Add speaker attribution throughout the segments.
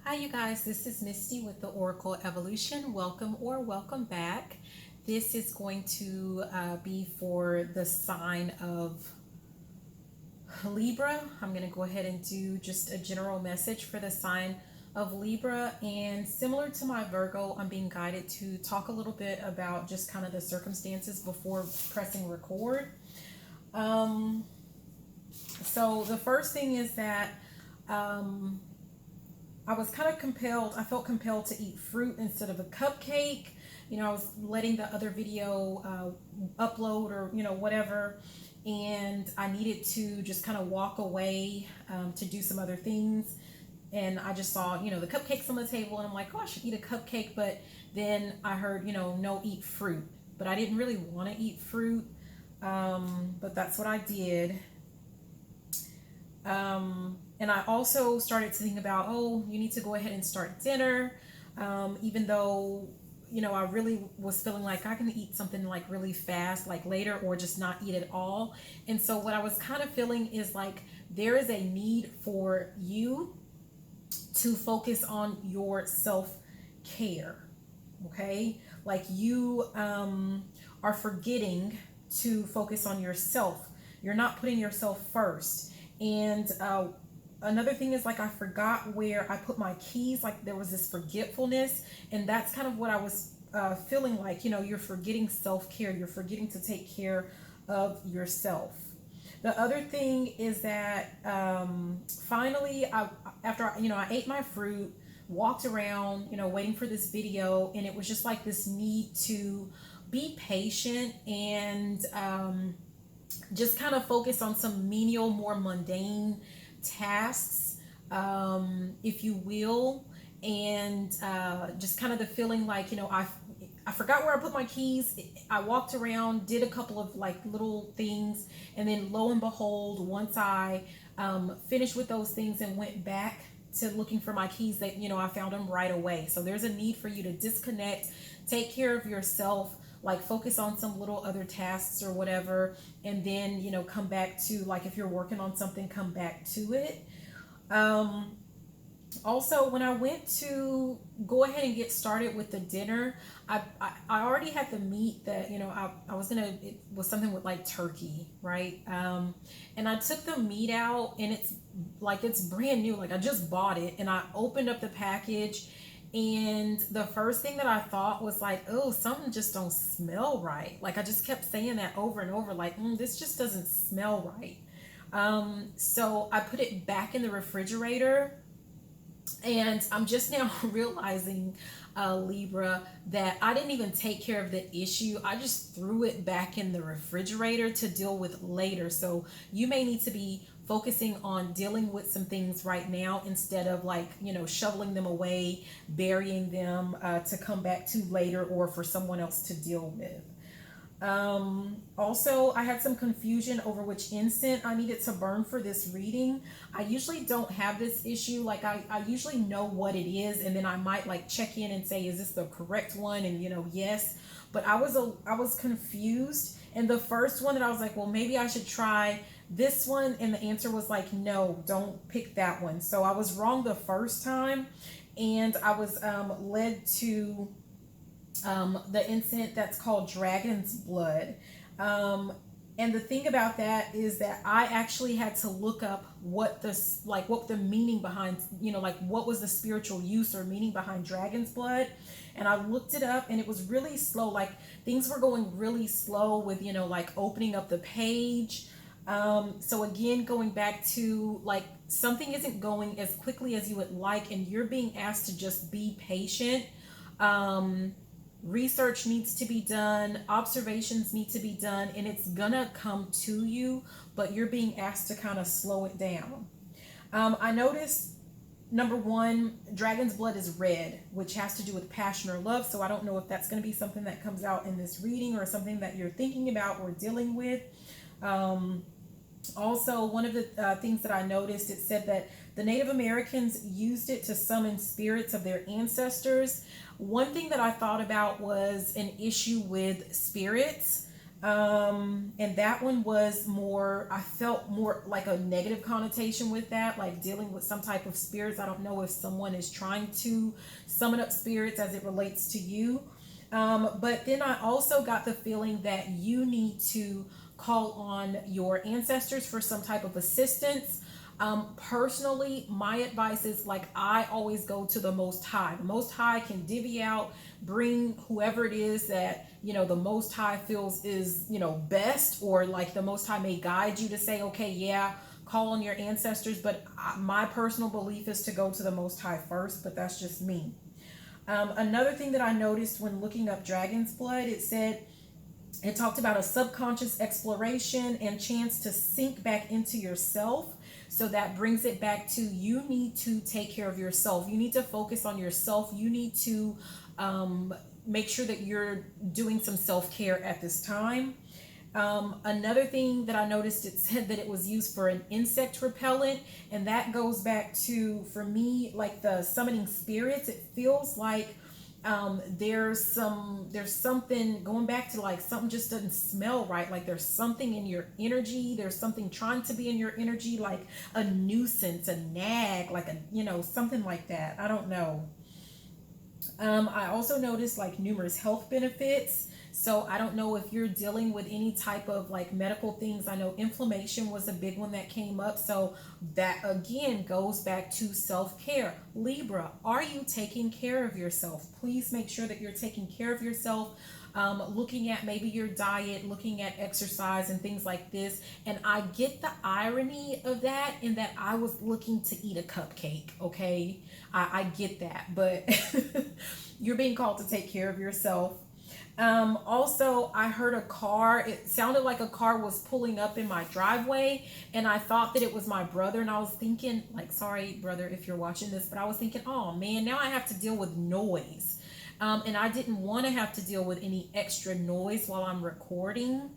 Speaker 1: Hi, you guys. This is Misty with the Oracle Evolution. Welcome or welcome back. This is going to be for the sign of Libra. I'm going to go ahead and do just a general message for the sign of Libra. And similar to my Virgo, I'm being guided to talk a little bit about just kind of the circumstances before pressing record. So the first thing is that I was kind of compelled, I felt compelled to eat fruit instead of a cupcake. I was letting the other video upload or, whatever. And I needed to just kind of walk away to do some other things. And I just saw, the cupcakes on the table. And I'm like, oh, I should eat a cupcake. But then I heard, no, eat fruit. But I didn't really want to eat fruit. But that's what I did. And I also started to think about, oh, you need to go ahead and start dinner. Even though, I really was feeling like I can eat something like really fast, like later, or just not eat at all. And so what I was kind of feeling is like there is a need for you to focus on your self-care. Okay? Like you are forgetting to focus on yourself. You're not putting yourself first. And another thing is like I forgot where I put my keys. Like there was this forgetfulness, and that's kind of what I was feeling like. You're forgetting self-care. You're forgetting to take care of yourself. The other thing is that finally, I ate my fruit, walked around, waiting for this video, and it was just like this need to be patient and just kind of focus on some menial, more mundane tasks, if you will, and just kind of the feeling like, I forgot where I put my keys. I walked around, did a couple of like little things, and then lo and behold, once I finished with those things and went back to looking for my keys, that I found them right away. So there's a need for you to disconnect, take care of yourself, like focus on some little other tasks or whatever, and then come back to, like, if you're working on something, come back to it. Also, when I went to go ahead and get started with the dinner, I already had the meat that I was gonna, it was something with like turkey, right? And I took the meat out, and it's brand new, like I just bought it, and I opened up the package. And the first thing that I thought was like, oh, something just don't smell right. Like I just kept saying that over and over, like, this just doesn't smell right. So I put it back in the refrigerator, and I'm just now realizing, Libra, that I didn't even take care of the issue. I just threw it back in the refrigerator to deal with later. So you may need to be focusing on dealing with some things right now instead of like, shoveling them away, burying them to come back to later, or for someone else to deal with. Also, I had some confusion over which incense I needed to burn for this reading. I usually don't have this issue. Like I usually know what it is, and then I might like check in and say, is this the correct one? And yes. But I was confused. And the first one that I was like, well, maybe I should try this one, and the answer was like, no, don't pick that one. So I was wrong the first time, and I was led to the incense that's called dragon's blood. And the thing about that is that I actually had to look up what the meaning behind, like what was the spiritual use or meaning behind dragon's blood. And I looked it up, and it was really slow. Like things were going really slow with, like opening up the page. So again, going back to like something isn't going as quickly as you would like, and you're being asked to just be patient. Research needs to be done, observations need to be done, and it's gonna come to you, but you're being asked to kind of slow it down. I noticed, number one, dragon's blood is red, which has to do with passion or love. So I don't know if that's going to be something that comes out in this reading, or something that you're thinking about or dealing with. Also, one of the things that I noticed, it said that the Native Americans used it to summon spirits of their ancestors. One thing that I thought about was an issue with spirits. And that one was more, I felt more like a negative connotation with that, like dealing with some type of spirits. I don't know if someone is trying to summon up spirits as it relates to you. But then I also got the feeling that you need to call on your ancestors for some type of assistance. Personally, my advice is like I always go to the Most High. The Most High can divvy out, bring whoever it is that the Most High feels is best, or like the Most High may guide you to say, okay, yeah, call on your ancestors. But my personal belief is to go to the Most High first. But that's just me. Another thing that I noticed when looking up dragon's blood, it talked about a subconscious exploration and chance to sink back into yourself. So that brings it back to, you need to take care of yourself. You need to focus on yourself. You need to make sure that you're doing some self-care at this time. Another thing that I noticed, it said that it was used for an insect repellent, and that goes back to, for me, like the summoning spirits. It feels like there's something going back to, like, something just doesn't smell right. Like there's something in your energy. There's something trying to be in your energy, like a nuisance, a nag, like something like that. I don't know. I also noticed like numerous health benefits. So I don't know if you're dealing with any type of like medical things. I know inflammation was a big one that came up. So that again goes back to self-care. Libra, are you taking care of yourself? Please make sure that you're taking care of yourself. Looking at maybe your diet, looking at exercise and things like this. And I get the irony of that, in that I was looking to eat a cupcake. Okay, I get that, but you're being called to take care of yourself. Also, I heard a car. It sounded like a car was pulling up in my driveway, and I thought that it was my brother. And I was thinking, like, sorry, brother, if you're watching this, but I was thinking, oh man, now I have to deal with noise. And I didn't want to have to deal with any extra noise while I'm recording.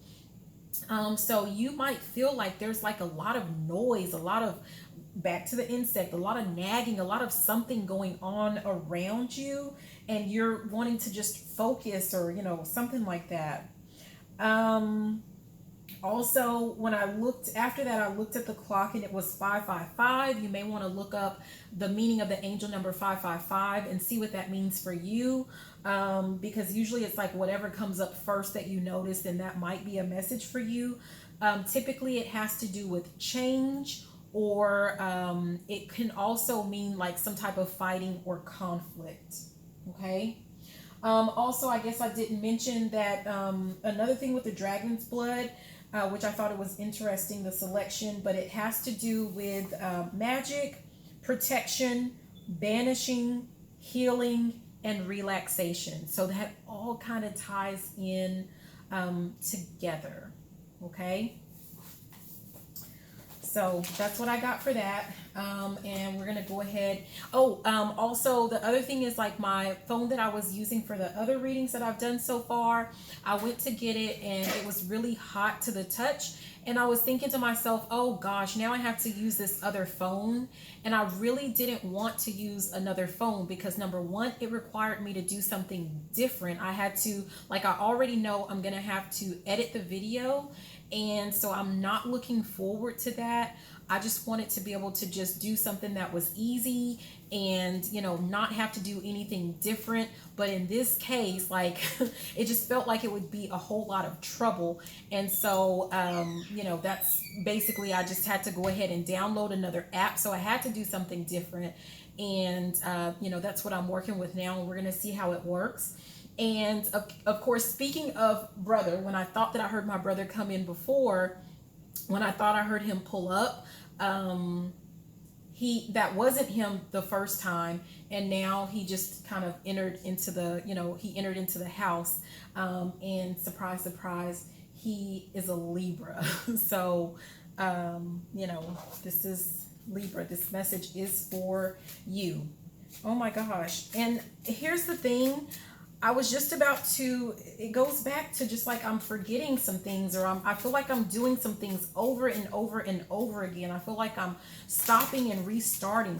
Speaker 1: So you might feel like there's like a lot of noise, a lot of, back to the insect, a lot of nagging, a lot of something going on around you, and you're wanting to just focus, or something like that. Also, when I looked after that, I looked at the clock and it was 555. You may want to look up the meaning of the angel number 555 and see what that means for you, because usually it's like whatever comes up first that you notice, and that might be a message for you. Typically it has to do with change, or it can also mean like some type of fighting or conflict. Okay. Also, I guess I didn't mention that another thing with the dragon's blood, which I thought it was interesting, the selection, but it has to do with magic, protection, banishing, healing, and relaxation. So that all kind of ties in together. Okay. So that's what I got for that. And we're going to go ahead. Also the other thing is, like, my phone that I was using for the other readings that I've done so far, I went to get it and it was really hot to the touch. And I was thinking to myself, oh gosh, now I have to use this other phone. And I really didn't want to use another phone because, number one, it required me to do something different. I had to, like, I already know I'm going to have to edit the video. And so I'm not looking forward to that. I just wanted to be able to just do something that was easy and, not have to do anything different. But in this case, like, it just felt like it would be a whole lot of trouble. And so, that's basically, I just had to go ahead and download another app. So I had to do something different. And, that's what I'm working with now. And we're going to see how it works. And of course, speaking of brother, when I thought that I heard my brother come in before, when I thought I heard him pull up, that wasn't him the first time. And now he just kind of entered into the house. And surprise, surprise, he is a Libra. So, this is Libra. This message is for you. Oh my gosh. And here's the thing. I was just about to, it goes back to just like I'm forgetting some things, or I feel like I'm doing some things over and over and over again. I feel like I'm stopping and restarting,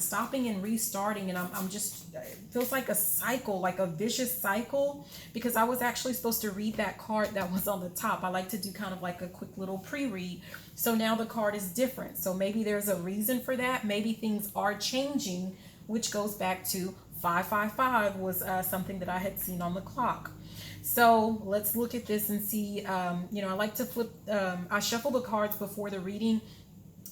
Speaker 1: and I'm just, it feels like a cycle, like a vicious cycle, because I was actually supposed to read that card that was on the top. I like to do kind of like a quick little pre-read. So now the card is different. So maybe there's a reason for that. Maybe things are changing, which goes back to 555 was something that I had seen on the clock. So let's look at this and see. You know, I like to flip, I shuffle the cards before the reading,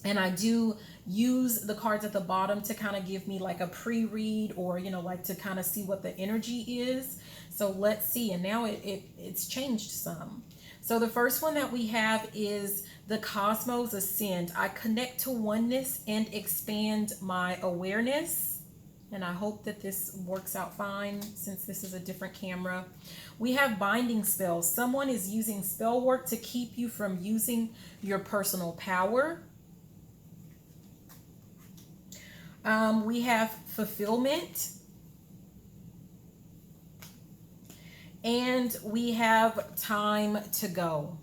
Speaker 1: and I do use the cards at the bottom to kind of give me like a pre-read, or, you know, like to kind of see what the energy is. So let's see. And now it's changed some. So the first one that we have is the Cosmos Ascend. I connect to oneness and expand my awareness. And I hope that this works out fine since this is a different camera. We have binding spells. Someone is using spell work to keep you from using your personal power. We have fulfillment. And we have time to go.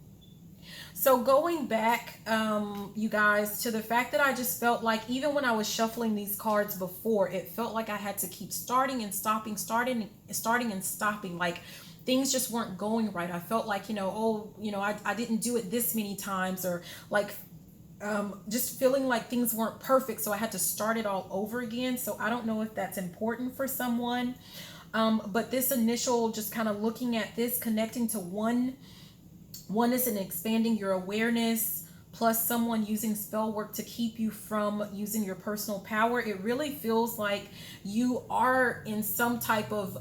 Speaker 1: So going back, you guys, to the fact that I just felt like even when I was shuffling these cards before, it felt like I had to keep starting and stopping, starting and stopping. Like things just weren't going right. I felt like, you know, oh, you know, I didn't do it this many times, or like just feeling like things weren't perfect. So I had to start it all over again. So I don't know if that's important for someone. But this initial, just kind of looking at this, connecting to oneness and expanding your awareness, plus someone using spell work to keep you from using your personal power. It really feels like you are in some type of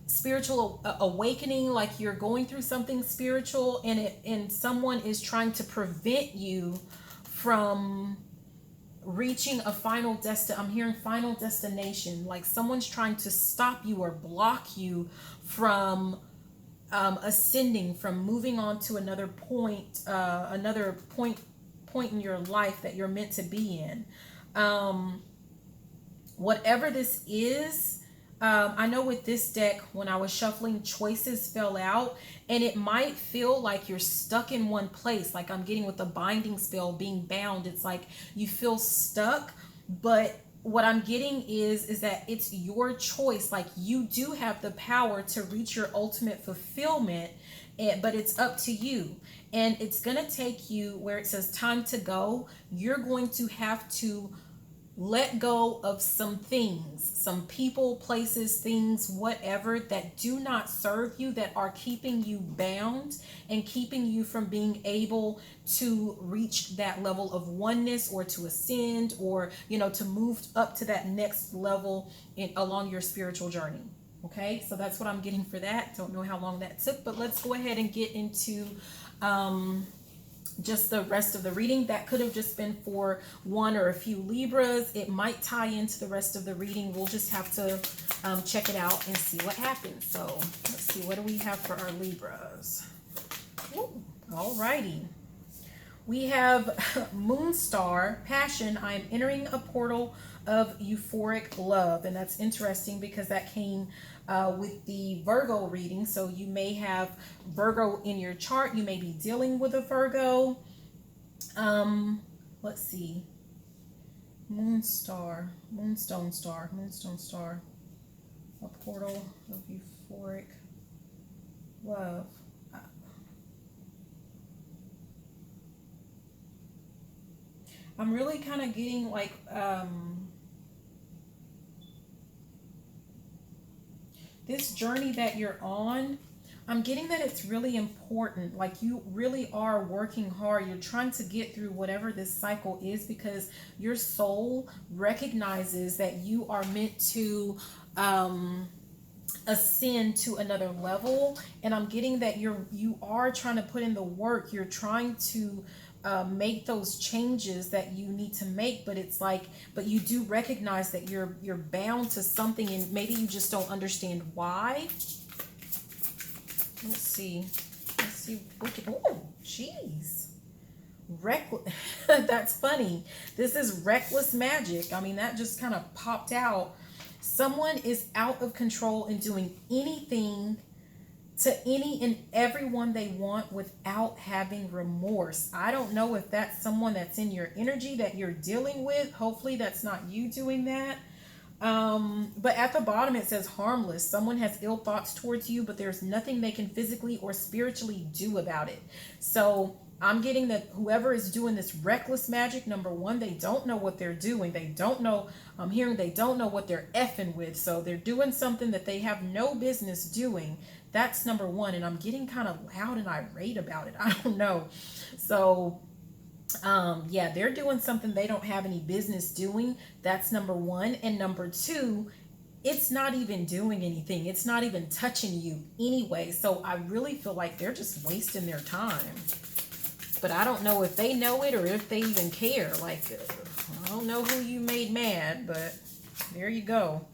Speaker 1: spiritual awakening, like you're going through something spiritual, and someone is trying to prevent you from reaching a final I'm hearing final destination, like someone's trying to stop you or block you from ascending, from moving on to another point in your life that you're meant to be in. Whatever this is, I know with this deck, when I was shuffling, choices fell out, and it might feel like you're stuck in one place. Like I'm getting with the binding spell, being bound. It's like you feel stuck, but what I'm getting is that it's your choice. Like you do have the power to reach your ultimate fulfillment, but it's up to you. And it's going to take you where it says time to go. You're going to have to let go of some things, some people, places, things, whatever, that do not serve you, that are keeping you bound and keeping you from being able to reach that level of oneness, or to ascend, or, you know, to move up to that next level along your spiritual journey. Okay, so that's what I'm getting for that. Don't know how long that took, but let's go ahead and get into just the rest of the reading. That could have just been for one or a few Libras. It might tie into the rest of the reading. We'll just have to check it out and see what happens. So let's see, what do we have for our Libras? Ooh, alrighty. We have Moonstar, Passion. I am entering a portal of euphoric love. And that's interesting because that came with the Virgo reading. So you may have Virgo in your chart. You may be dealing with a Virgo. Let's see. Moonstone star. A portal of euphoric love. I'm really kind of getting like this journey that you're on. I'm getting that it's really important. Like you really are working hard. You're trying to get through whatever this cycle is, because your soul recognizes that you are meant to ascend to another level. And I'm getting that you are trying to put in the work. You're trying to make those changes that you need to make, but it's like, but you do recognize that you're bound to something, and maybe you just don't understand why. Let's see. Oh, jeez. That's funny. This is reckless magic. I mean, that just kind of popped out. Someone is out of control and doing anything to any and everyone they want without having remorse. I don't know if that's someone that's in your energy that you're dealing with. Hopefully that's not you doing that. But at the bottom it says harmless. Someone has ill thoughts towards you, but there's nothing they can physically or spiritually do about it. So I'm getting that whoever is doing this reckless magic, number one, they don't know what they're doing. They don't know, I'm hearing they don't know what they're effing with. So they're doing something that they have no business doing. That's number one. And I'm getting kind of loud and irate about it. I don't know. So yeah, they're doing something they don't have any business doing. That's number one. And number two, it's not even doing anything. It's not even touching you anyway. So I really feel like they're just wasting their time. But I don't know if they know it or if they even care. Like, I don't know who you made mad, but there you go.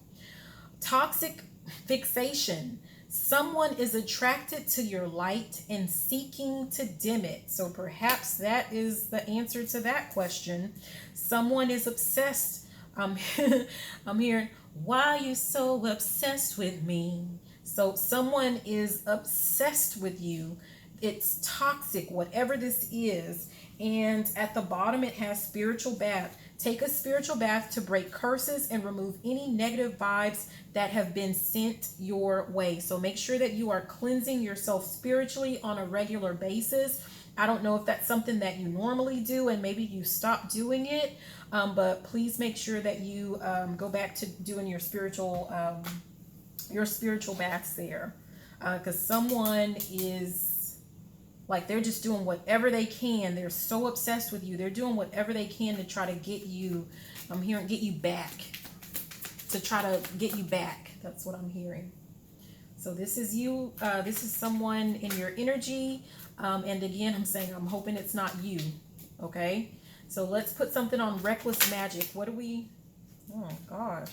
Speaker 1: Toxic fixation. Someone is attracted to your light and seeking to dim it. So perhaps that is the answer to that question. Someone is obsessed. I'm hearing, why are you so obsessed with me? So someone is obsessed with you. It's toxic, whatever this is. And at the bottom it has spiritual bath. Take a spiritual bath to break curses and remove any negative vibes that have been sent your way. So make sure that you are cleansing yourself spiritually on a regular basis. I don't know if that's something that you normally do and maybe you stop doing it, but please make sure that you go back to doing your spiritual baths there, because someone is like, they're just doing whatever they can. They're so obsessed with you. They're doing whatever they can to try to get you, I'm hearing, get you back. To try to get you back. That's what I'm hearing. So this is you. This is someone in your energy. And again, I'm saying, I'm hoping it's not you. Okay? So let's put something on reckless magic. What do we... Oh, gosh.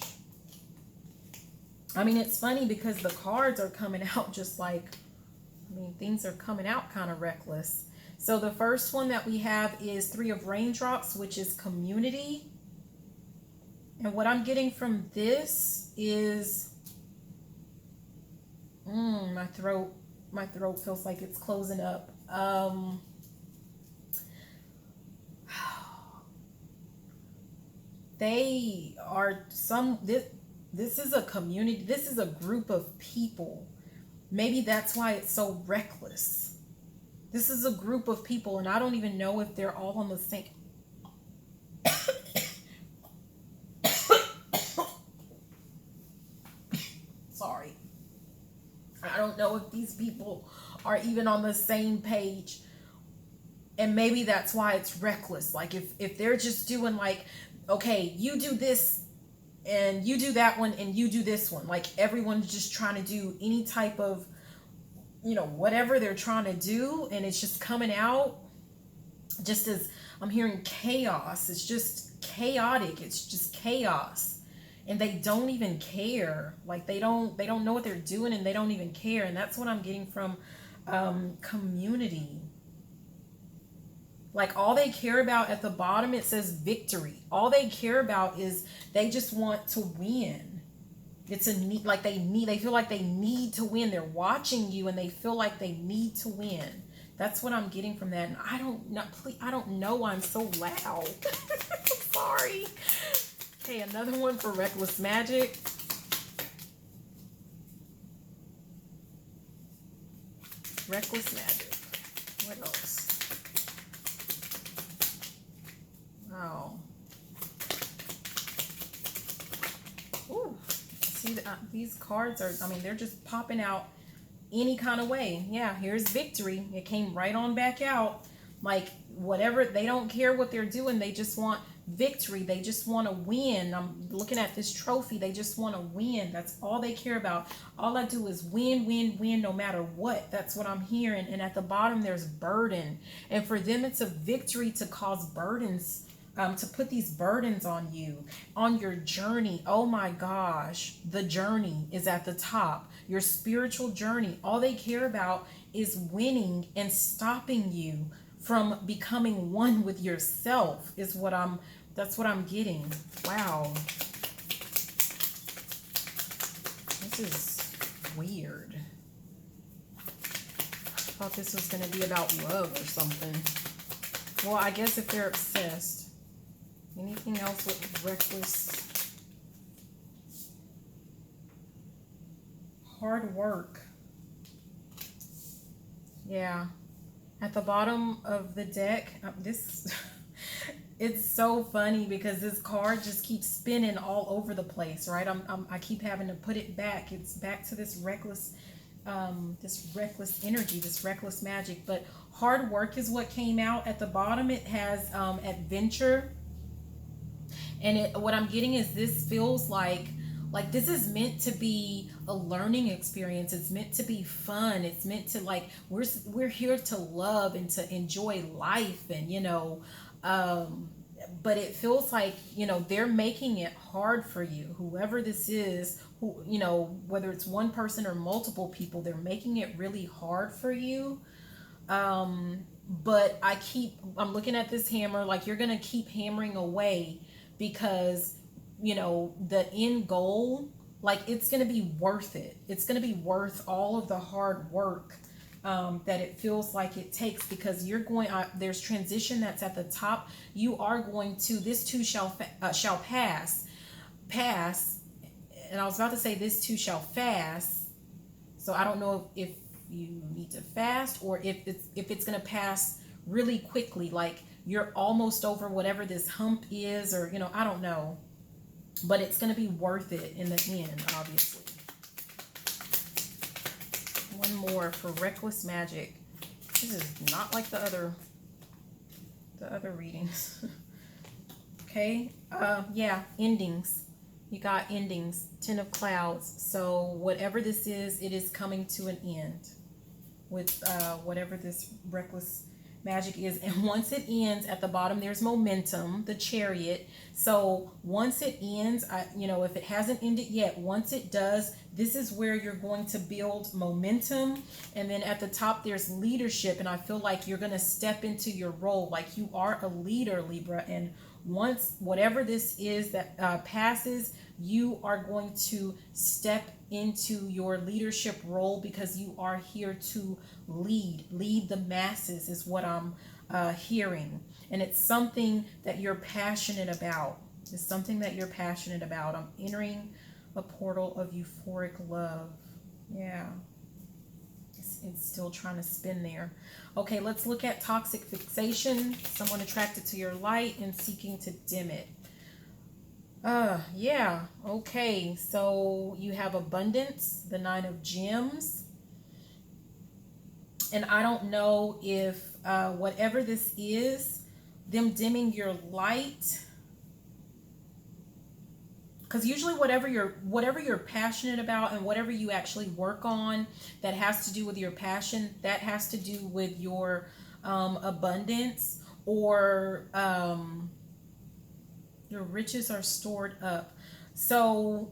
Speaker 1: I mean, it's funny because the cards are coming out just like... I mean, things are coming out kind of reckless. So the first one that we have is 3 of Raindrops, which is community. And what I'm getting from this is, my throat feels like it's closing up. They are this is a community. This is a group of people. Maybe that's why it's so reckless. This is a group of people, and I don't even know if they're all on the same... Sorry. I don't know if these people are even on the same page. And maybe that's why it's reckless. Like, if they're just doing like, okay, you do this, and you do that one, and you do this one. Like, everyone's just trying to do any type of, you know, whatever they're trying to do. And it's just coming out just as, I'm hearing chaos. It's just chaotic. It's just chaos. And they don't even care. Like, they don't know what they're doing, and they don't even care. And that's what I'm getting from community. Like, all they care about at the bottom, it says victory. All they care about is they just want to win. It's a need, like they feel like they need to win. They're watching you and they feel like they need to win. That's what I'm getting from that. And I don't know why I'm so loud. Sorry. Okay, another one for reckless magic. Reckless magic. What else? Wow. Ooh. See, these cards are, I mean, they're just popping out any kind of way. Yeah, here's victory. It came right on back out. Like, whatever, they don't care what they're doing. They just want victory. They just want to win. I'm looking at this trophy. They just want to win. That's all they care about. All I do is win, win, win, no matter what. That's what I'm hearing. And at the bottom, there's burden. And for them, it's a victory to cause burdens, to put these burdens on you, on your journey. Oh my gosh, the journey is at the top. Your spiritual journey. All they care about is winning and stopping you from becoming one with yourself is what that's what I'm getting. Wow. This is weird. I thought this was going to be about love or something. Well, I guess if they're obsessed. Anything else with reckless? Hard work. Yeah. At the bottom of the deck, this... It's so funny because this card just keeps spinning all over the place, right? I keep having to put it back. It's back to this reckless energy, this reckless magic. But hard work is what came out. At the bottom, it has adventure. And what I'm getting is this feels like this is meant to be a learning experience. It's meant to be fun. It's meant to, like, we're here to love and to enjoy life, and but it feels like, they're making it hard for you. Whoever this is, whether it's one person or multiple people, they're making it really hard for you. But I'm looking at this hammer, like you're going to keep hammering away because, the end goal, like, it's going to be worth it. It's going to be worth all of the hard work that it feels like it takes, because you're going, there's transition that's at the top. You are going to, this too shall pass, and I was about to say this too shall fast. So I don't know if you need to fast, or if it's going to pass really quickly, like you're almost over whatever this hump is, or, I don't know, but it's going to be worth it in the end, obviously. One more for reckless magic. This is not like the other readings. Okay. Yeah, endings. You got endings. 10 of clouds. So whatever this is, it is coming to an end with whatever this reckless magic is. And once it ends, at the bottom there's momentum, the Chariot. So once it ends, if it hasn't ended yet, once it does, this is where you're going to build momentum. And then at the top there's leadership, and I feel like you're going to step into your role, like you are a leader, Libra. And once whatever this is that passes, you are going to step into your leadership role, because you are here to lead the masses, is what I'm hearing. And it's something that you're passionate about. It's something that you're passionate about. I'm entering a portal of euphoric love. Yeah. It's still trying to spin there. Okay, let's look at toxic fixation. Someone attracted to your light and seeking to dim it. Yeah. Okay, so you have abundance, the 9 of gems. And I don't know if whatever this is, them dimming your light, because usually whatever you're passionate about and whatever you actually work on that has to do with your passion, that has to do with your abundance, or your riches are stored up. So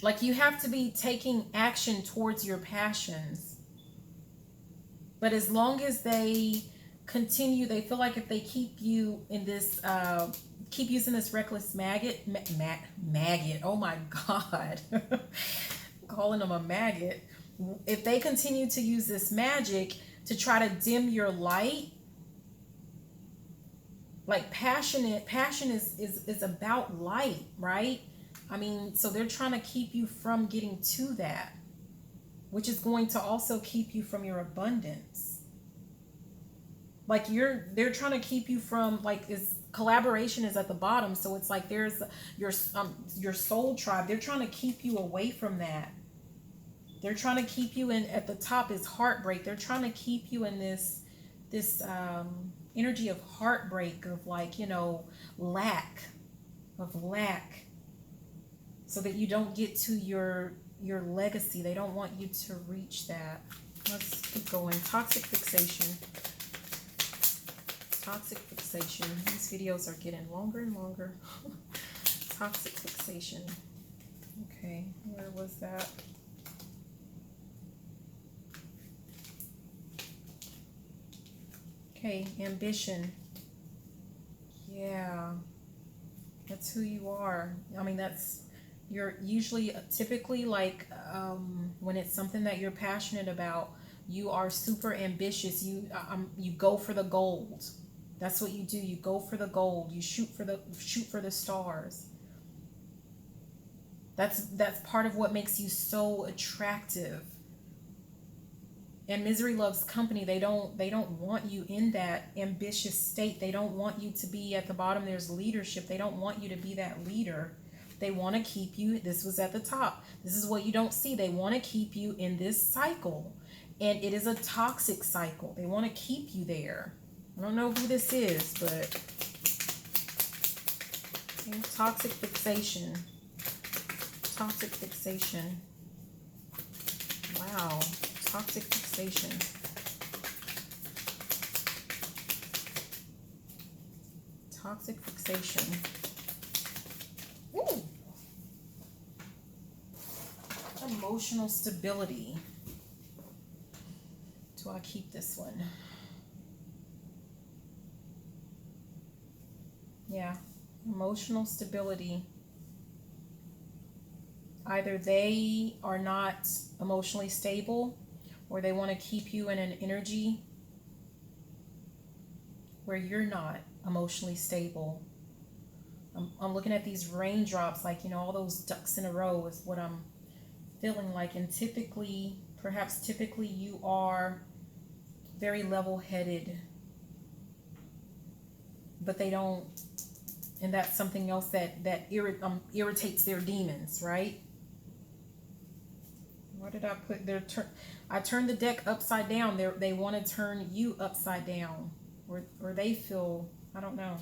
Speaker 1: like you have to be taking action towards your passions. But as long as they continue, they feel like if they keep you in this keep using this reckless maggot, oh my God, calling them a maggot. If they continue to use this magic to try to dim your light, like passion is about light, right? I mean, so they're trying to keep you from getting to that, which is going to also keep you from your abundance. Like they're trying to keep you from, like, collaboration is at the bottom, so it's like there's your soul tribe. They're trying to keep you away from that. They're trying to keep you in, at the top is heartbreak. They're trying to keep you in this energy of heartbreak, of like, lack, so that you don't get to your legacy. They don't want you to reach that. Let's keep going. Toxic fixation. Toxic fixation. These videos are getting longer and longer. Toxic fixation. Okay, where was that? Okay, ambition. Yeah, that's who you are. I mean, that's, You're usually typically like when it's something that you're passionate about, you are super ambitious. You go for the gold. That's what you do. You go for the gold. You shoot for the stars. That's part of what makes you so attractive. And misery loves company. They don't want you in that ambitious state. They don't want you to be at the bottom. There's leadership. They don't want you to be that leader. They want to keep you, this was at the top. This is what you don't see. They want to keep you in this cycle. And it is a toxic cycle. They want to keep you there. I don't know who this is, but toxic fixation. Toxic fixation. Wow. Toxic fixation. Toxic fixation. Ooh. Emotional stability. Do I keep this one? Yeah. Emotional stability. Either they are not emotionally stable, or they want to keep you in an energy where you're not emotionally stable. I'm looking at these raindrops, like, all those ducks in a row is what I'm feeling like. And typically you are very level-headed, but they don't, and that's something else that irritates their demons, right? What did I put there? I turned the deck upside down. They want to turn you upside down, or they feel, I don't know.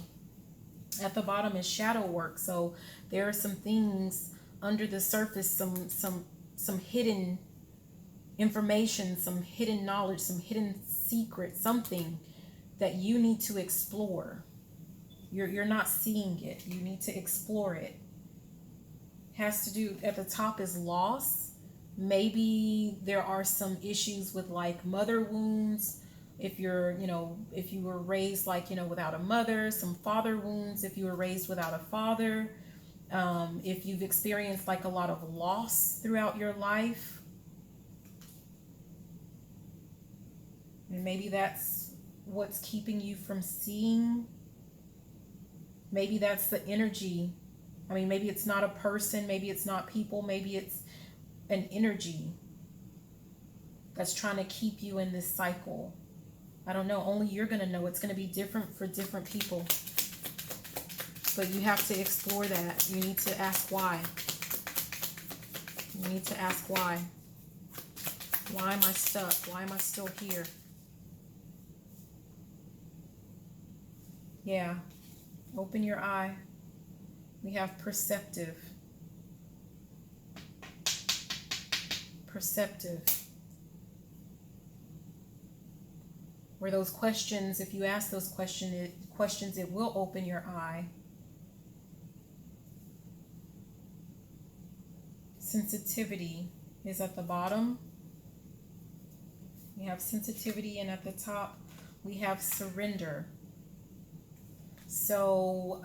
Speaker 1: At the bottom is shadow work. So there are some things under the surface, some hidden information, some hidden knowledge, some hidden secret, something that you need to explore. You're not seeing it. You need to explore it. Has to do, at the top is loss. Maybe there are some issues with like mother wounds. If you're, if you were raised like, without a mother, some father wounds, if you were raised without a father, if you've experienced like a lot of loss throughout your life, and maybe that's what's keeping you from seeing. Maybe that's the energy. I mean, maybe it's not a person, maybe it's not people, maybe it's an energy that's trying to keep you in this cycle. I don't know. Only you're going to know. It's going to be different for different people. But you have to explore that. You need to ask why. You need to ask why. Why am I stuck? Why am I still here? Yeah. Open your eye. We have perceptive. Perceptive. Where those questions, if you ask those questions, it will open your eye. Sensitivity is at the bottom. We have sensitivity, and at the top we have surrender. So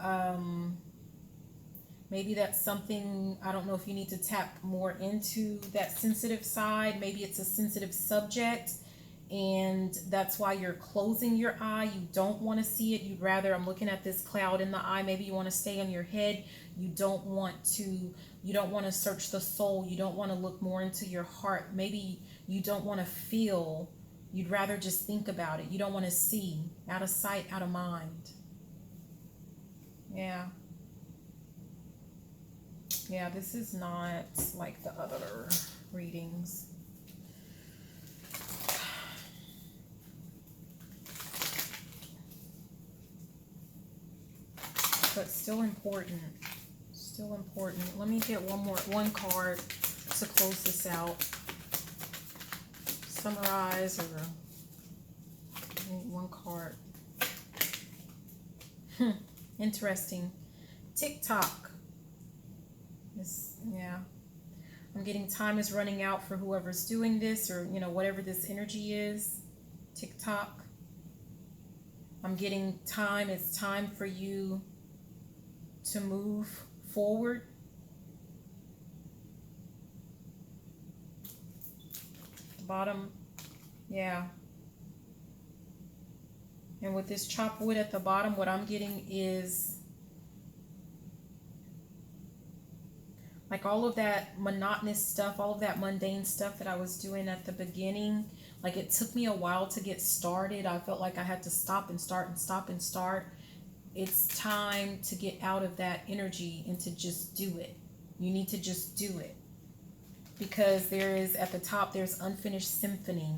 Speaker 1: maybe that's something, I don't know if you need to tap more into that sensitive side. Maybe it's a sensitive subject, and that's why you're closing your eye. You don't want to see it. You'd rather, I'm looking at this cloud in the eye. Maybe you want to stay on your head. You don't want to search the soul. You don't want to look more into your heart. Maybe you don't want to feel. You'd rather just think about it. You don't want to see. Out of sight, out of mind. Yeah. Yeah, this is not like the other readings. But still important. Still important. Let me get one card to close this out. Summarize, or one card. Interesting. TikTok. Yeah. I'm getting time is running out for whoever's doing this, or whatever this energy is. TikTok. I'm getting time. It's time for you to move forward. bottom, yeah. And with this chopped wood at the bottom, what I'm getting is like all of that monotonous stuff, all of that mundane stuff that I was doing at the beginning. Like it took me a while to get started. I felt like I had to stop and start and stop and start. It's time to get out of that energy and to just do it. You need to just do it. Because there is, at the top, there's unfinished symphony.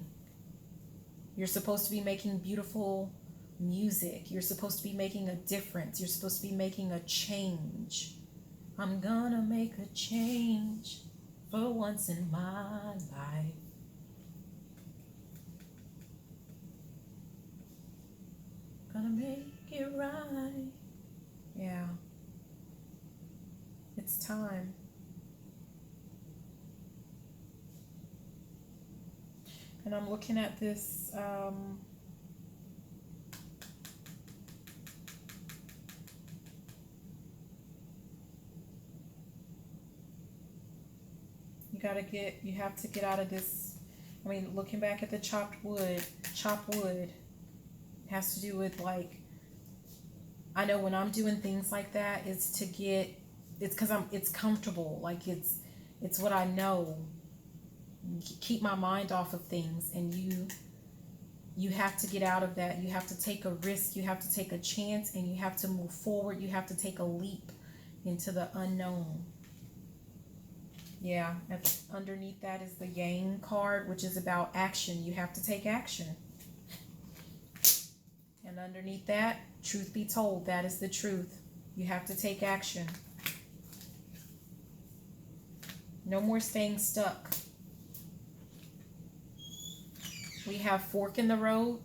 Speaker 1: You're supposed to be making beautiful music. You're supposed to be making a difference. You're supposed to be making a change. I'm gonna make a change for once in my life. Gonna make it right. Yeah. It's time. And I'm looking at this you have to get out of this. I mean, looking back at the chopped wood has to do with, like, I know when I'm doing things like that, it's because it's comfortable. Like it's what I know. Keep my mind off of things, and you have to get out of that. You have to take a risk, you have to take a chance, and you have to move forward. You have to take a leap into the unknown. Yeah, underneath that is the Yang card, which is about action. You have to take action. And underneath that, truth be told, that is the truth. You have to take action. No more staying stuck. We have fork in the road.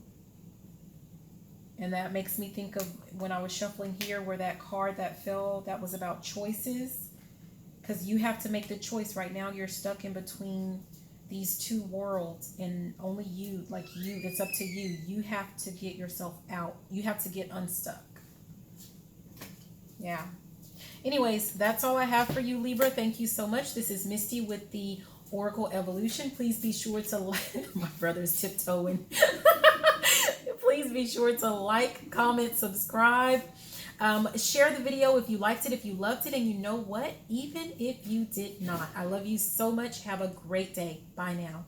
Speaker 1: And that makes me think of when I was shuffling here, where that card that fell, that was about choices. Because you have to make the choice. Right now you're stuck in between these two worlds, and only you, it's up to you. You have to get yourself out. You have to get unstuck. Yeah. Anyways, that's all I have for you, Libra. Thank you so much. This is Misty with the Oracle Evolution. Please be sure to like, my brother's tiptoeing. Please be sure to like, comment, subscribe. Share the video if you liked it, if you loved it, and you know what? Even if you did not, I love you so much. Have a great day. Bye now.